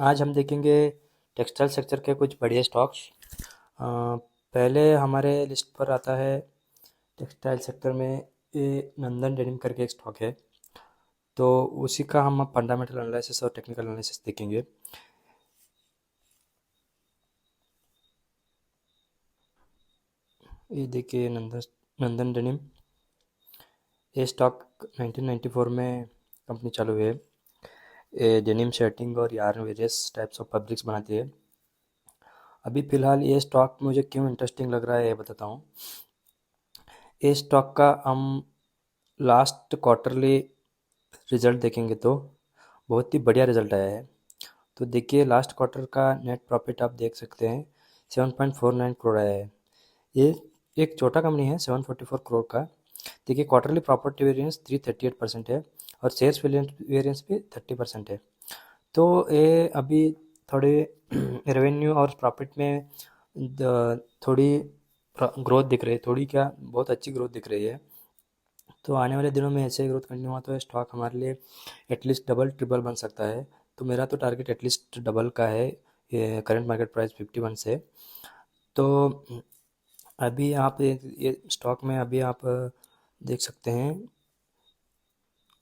आज हम देखेंगे टेक्सटाइल सेक्टर के कुछ बढ़िया स्टॉक्स। पहले हमारे लिस्ट पर आता है टेक्सटाइल सेक्टर में ये नंदन डेनिम करके एक स्टॉक है। तो उसी का हम फंडामेंटल एनालिसिस और टेक्निकल एनालिसिस देखेंगे। ये देखिए नंदन डेनिम। ये स्टॉक 1994 में कंपनी चालू हुई है। ये डेनिम शर्टिंग और yarn various types of fabrics बनाती है। अभी फ़िलहाल ये स्टॉक मुझे क्यों इंटरेस्टिंग लग रहा है ये बताता हूँ। इस स्टॉक का हम लास्ट क्वार्टरली रिजल्ट देखेंगे तो बहुत ही बढ़िया रिजल्ट आया है। तो देखिए लास्ट क्वार्टर का नेट प्रॉफिट आप देख सकते हैं 7.49 करोड़ आया है। ये एक छोटा कंपनी है 744 करोड़ का। देखिए क्वार्टरली प्रॉफिट वेरिएंस 338% है और सेल्स वेरिएंस भी 30% है। तो ये अभी थोड़े रेवेन्यू और प्रॉफिट में थोड़ी ग्रोथ दिख रही है, थोड़ी क्या बहुत अच्छी ग्रोथ दिख रही है। तो आने वाले दिनों में ऐसे ग्रोथ कंटिन्यू हुआ तो स्टॉक हमारे लिए एटलीस्ट डबल ट्रिपल बन सकता है। तो मेरा तो टारगेट एटलीस्ट डबल का है। ये करंट मार्केट प्राइस 51 से। तो अभी आप ये स्टॉक में अभी आप देख सकते हैं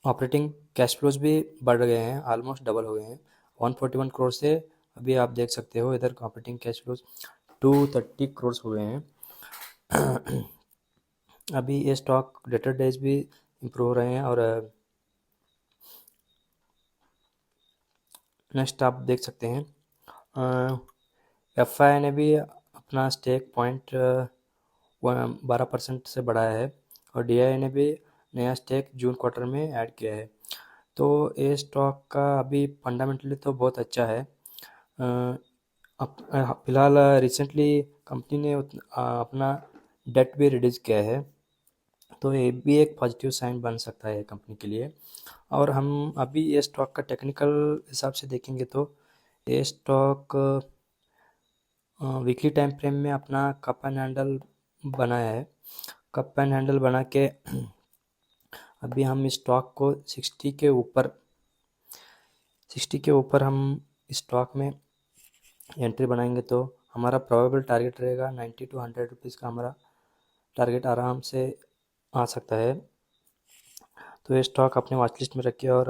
ऑपरेटिंग कैश फ्लोज भी बढ़ गए हैं, ऑलमोस्ट डबल हो गए हैं 141 करोड़ से। अभी आप देख सकते हो इधर ऑपरेटिंग कैश फ्लोज 230 करोड़ हो गए हैं। अभी ये स्टॉक डेटर डेज भी इम्प्रूव हो रहे हैं। और नेक्स्ट आप देख सकते हैं एफ आई ने भी अपना स्टेक 12% से बढ़ाया है और डी आई ने भी नया स्टेक जून क्वार्टर में ऐड किया है। तो ये स्टॉक का अभी फंडामेंटली तो बहुत अच्छा है। फिलहाल रिसेंटली कंपनी ने अपना डेट भी रिड्यूस किया है। तो ये भी एक पॉजिटिव साइन बन सकता है कंपनी के लिए। और हम अभी ये स्टॉक का टेक्निकल हिसाब से देखेंगे तो ये स्टॉक वीकली टाइम फ्रेम में अपना कप एंड हैंडल बनाया है। कप एंड हैंडल बना के अभी हम इस स्टॉक को 60 के ऊपर हम स्टॉक में एंट्री बनाएंगे तो हमारा प्रोबेबल टारगेट रहेगा 90 to 100 रुपीज़ का। हमारा टारगेट आराम से आ सकता है। तो ये स्टॉक अपने वॉच लिस्ट में रखिए और